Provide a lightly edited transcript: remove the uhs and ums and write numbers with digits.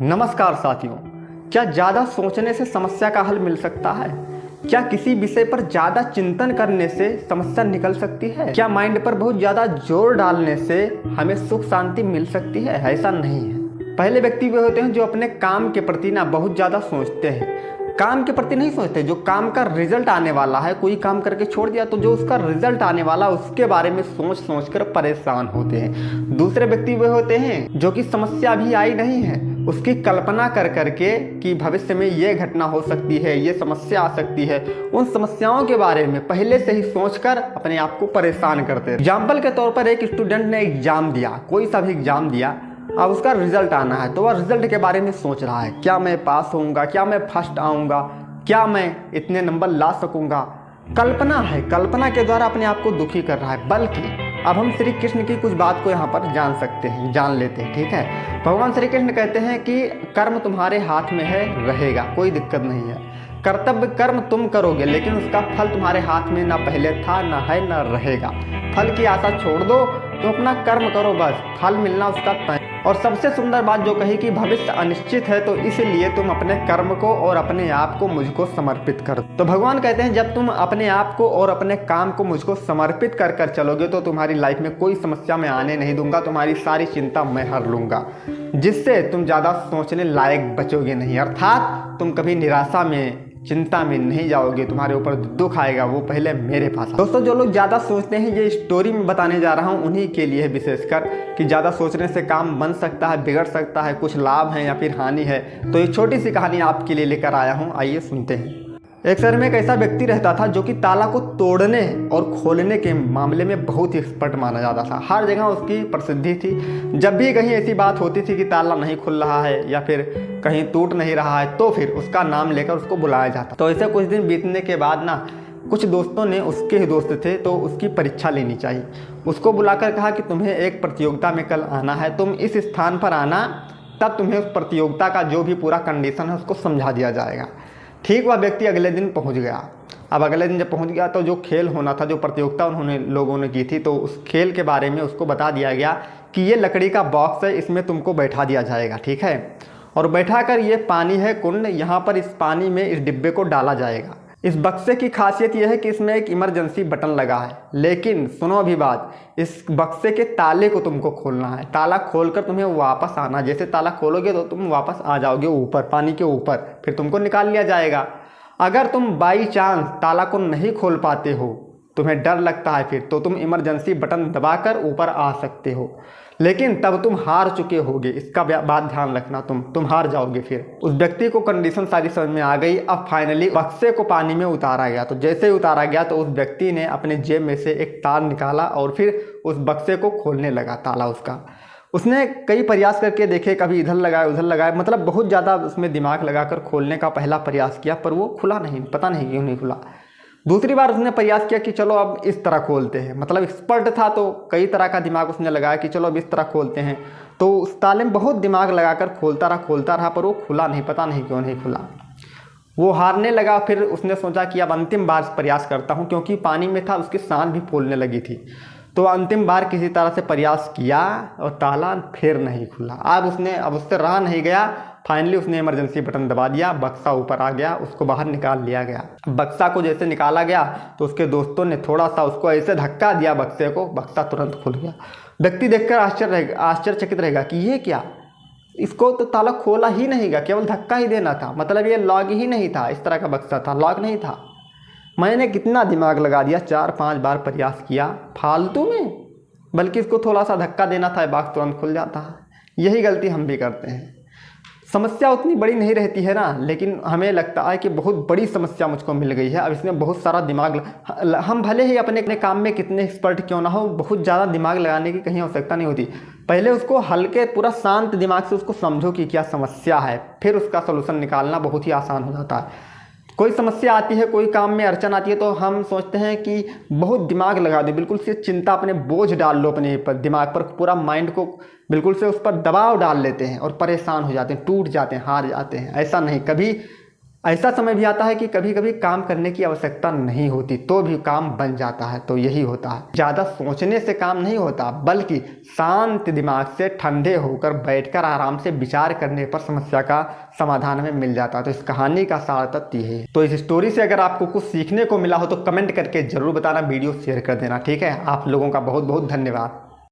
नमस्कार साथियों। क्या ज़्यादा सोचने से समस्या का हल मिल सकता है? क्या किसी विषय पर ज़्यादा चिंतन करने से समस्या निकल सकती है? क्या माइंड पर बहुत ज़्यादा जोर डालने से हमें सुख शांति मिल सकती है? ऐसा नहीं है। पहले व्यक्ति वे होते हैं जो अपने काम के प्रति ना बहुत ज़्यादा सोचते हैं। काम के प्रति नहीं सोचते, जो काम का रिजल्ट आने वाला है, कोई काम करके छोड़ दिया तो जो उसका रिजल्ट आने वाला उसके बारे में सोच सोच कर परेशान होते हैं। दूसरे व्यक्ति वे होते हैं जो कि समस्या अभी आई नहीं है, उसकी कल्पना कर करके कि भविष्य में ये घटना हो सकती है, ये समस्या आ सकती है, उन समस्याओं के बारे में पहले से ही सोचकर अपने आप को परेशान करते हैं। एग्जाम्पल के तौर पर एक स्टूडेंट ने एग्जाम दिया, कोई सा भी एग्जाम दिया, अब उसका रिजल्ट आना है तो वह रिजल्ट के बारे में सोच रहा है, क्या मैं पास होऊंगा, क्या मैं फर्स्ट आऊँगा, क्या मैं इतने नंबर ला सकूँगा। कल्पना है, कल्पना के द्वारा अपने आप को दुखी कर रहा है। बल्कि अब हम श्री कृष्ण की कुछ बात को यहाँ पर जान लेते हैं। ठीक है, भगवान श्री कृष्ण कहते हैं कि कर्म तुम्हारे हाथ में है, रहेगा, कोई दिक्कत नहीं है। कर्तव्य कर्म तुम करोगे लेकिन उसका फल तुम्हारे हाथ में ना पहले था, ना है, ना रहेगा। फल की आशा छोड़ दो, तो अपना कर्म करो, बस फल मिलना उसका तय। और सबसे सुंदर बात जो कही कि भविष्य अनिश्चित है, तो इसलिए तुम अपने कर्म को और अपने आप को मुझको समर्पित कर। तो भगवान कहते हैं जब तुम अपने आप को और अपने काम को मुझको समर्पित कर कर चलोगे तो तुम्हारी लाइफ में कोई समस्या मैं आने नहीं दूंगा, तुम्हारी सारी चिंता मैं हर लूंगा, जिससे तुम ज़्यादा सोचने लायक बचोगे नहीं। अर्थात तुम कभी निराशा में, चिंता में नहीं जाओगे, तुम्हारे ऊपर दुख आएगा वो पहले मेरे पास। दोस्तों, जो लोग ज़्यादा सोचते हैं, ये स्टोरी में बताने जा रहा हूँ उन्हीं के लिए है विशेषकर, कि ज़्यादा सोचने से काम बन सकता है, बिगड़ सकता है, कुछ लाभ है या फिर हानि है। तो ये छोटी सी कहानी आपके लिए लेकर आया हूँ, आइए सुनते हैं। एक शहर में एक ऐसा व्यक्ति रहता था जो कि ताला को तोड़ने और खोलने के मामले में बहुत ही एक्सपर्ट माना जाता था। हर जगह उसकी प्रसिद्धि थी। जब भी कहीं ऐसी बात होती थी कि ताला नहीं खुल रहा है या फिर कहीं टूट नहीं रहा है, तो फिर उसका नाम लेकर उसको बुलाया जाता। तो ऐसे कुछ दिन बीतने के बाद ना कुछ दोस्तों ने, उसके ही दोस्त थे, तो उसकी परीक्षा लेनी चाहिए। उसको बुलाकर कहा कि तुम्हें एक प्रतियोगिता में कल आना है, तुम इस स्थान पर आना, तब तुम्हें उस प्रतियोगिता का जो भी पूरा कंडीशन है उसको समझा दिया जाएगा। ठीक, वह व्यक्ति अगले दिन पहुंच गया। अब अगले दिन जब पहुंच गया तो जो खेल होना था, जो प्रतियोगिता लोगों ने की थी, तो उस खेल के बारे में उसको बता दिया गया कि ये लकड़ी का बॉक्स है, इसमें तुमको बैठा दिया जाएगा। ठीक है, और बैठा कर ये पानी है कुंड, यहाँ पर इस पानी में इस डिब्बे को डाला जाएगा। इस बक्से की खासियत यह है कि इसमें एक इमरजेंसी बटन लगा है, लेकिन सुनो अभी बात, इस बक्से के ताले को तुमको खोलना है। ताला खोलकर तुम्हें वापस आना, जैसे ताला खोलोगे तो तुम वापस आ जाओगे ऊपर, पानी के ऊपर, फिर तुमको निकाल लिया जाएगा। अगर तुम बाई चांस ताला को नहीं खोल पाते हो, तुम्हें डर लगता है फिर, तो तुम इमरजेंसी बटन दबाकर ऊपर आ सकते हो, लेकिन तब तुम हार चुके होगे। इसका बात ध्यान रखना, तुम हार जाओगे। फिर उस व्यक्ति को कंडीशन सारी समझ में आ गई। अब फाइनली बक्से को पानी में उतारा गया। तो जैसे ही उतारा गया तो उस व्यक्ति ने अपने जेब में से एक तार निकाला और फिर उस बक्से को खोलने लगा। ताला उसने कई प्रयास करके देखे, कभी इधर लगाए उधर लगाए, मतलब बहुत ज़्यादा उसमें दिमाग लगाकर खोलने का पहला प्रयास किया, पर वो खुला नहीं, पता नहीं क्यों नहीं खुला। दूसरी बार उसने प्रयास किया कि चलो अब इस तरह खोलते हैं, मतलब एक्सपर्ट था तो कई तरह का दिमाग उसने लगाया कि चलो अब इस तरह खोलते हैं। तो उस ताले में बहुत दिमाग लगाकर खोलता रहा, पर वो खुला नहीं, पता नहीं क्यों नहीं खुला। वो हारने लगा। फिर उसने सोचा कि अब अंतिम बार प्रयास करता हूँ, क्योंकि पानी में था, उसकी सांस भी फूलने लगी थी। तो अंतिम बार किसी तरह से प्रयास किया और ताला फिर नहीं खुला। अब उससे रहा नहीं गया। फाइनली उसने इमरजेंसी बटन दबा दिया, बक्सा ऊपर आ गया, उसको बाहर निकाल लिया गया। बक्सा को जैसे निकाला गया तो उसके दोस्तों ने थोड़ा सा उसको ऐसे धक्का दिया बक्से को, बक्सा तुरंत खुल गया। व्यक्ति देखकर आश्चर्यचकित रहेगा कि ये क्या, इसको तो ताला खोला ही नहीं गया, केवल धक्का ही देना था, मतलब ये लॉक ही नहीं था, इस तरह का बक्सा था, लॉक नहीं था। मैंने कितना दिमाग लगा दिया, 4-5 बार प्रयास किया फालतू में, बल्कि इसको थोड़ा सा धक्का देना था, बॉक्स तुरंत खुल जाता है। यही गलती हम भी करते हैं। समस्या उतनी बड़ी नहीं रहती है ना, लेकिन हमें लगता है कि बहुत बड़ी समस्या मुझको मिल गई है, अब इसमें बहुत सारा दिमाग हम भले ही अपने काम में कितने एक्सपर्ट क्यों ना हो, बहुत ज़्यादा दिमाग लगाने की कहीं आवश्यकता नहीं होती। पहले उसको हल्के, पूरा शांत दिमाग से उसको समझो कि क्या समस्या है, फिर उसका सलूशन निकालना बहुत ही आसान हो जाता है। कोई समस्या आती है, कोई काम में अड़चन आती है, तो हम सोचते हैं कि बहुत दिमाग लगा दो, बिल्कुल से चिंता, अपने बोझ डाल लो अपने पर, दिमाग पर पूरा माइंड को बिल्कुल से उस पर दबाव डाल लेते हैं और परेशान हो जाते हैं, टूट जाते हैं, हार जाते हैं। ऐसा नहीं, कभी ऐसा समय भी आता है कि कभी कभी काम करने की आवश्यकता नहीं होती तो भी काम बन जाता है। तो यही होता है, ज़्यादा सोचने से काम नहीं होता, बल्कि शांत दिमाग से ठंडे होकर बैठकर आराम से विचार करने पर समस्या का समाधान हमें मिल जाता है। तो इस कहानी का सार तत्व यही है। तो इस स्टोरी से अगर आपको कुछ सीखने को मिला हो तो कमेंट करके जरूर बताना, वीडियो शेयर कर देना। ठीक है, आप लोगों का बहुत बहुत धन्यवाद।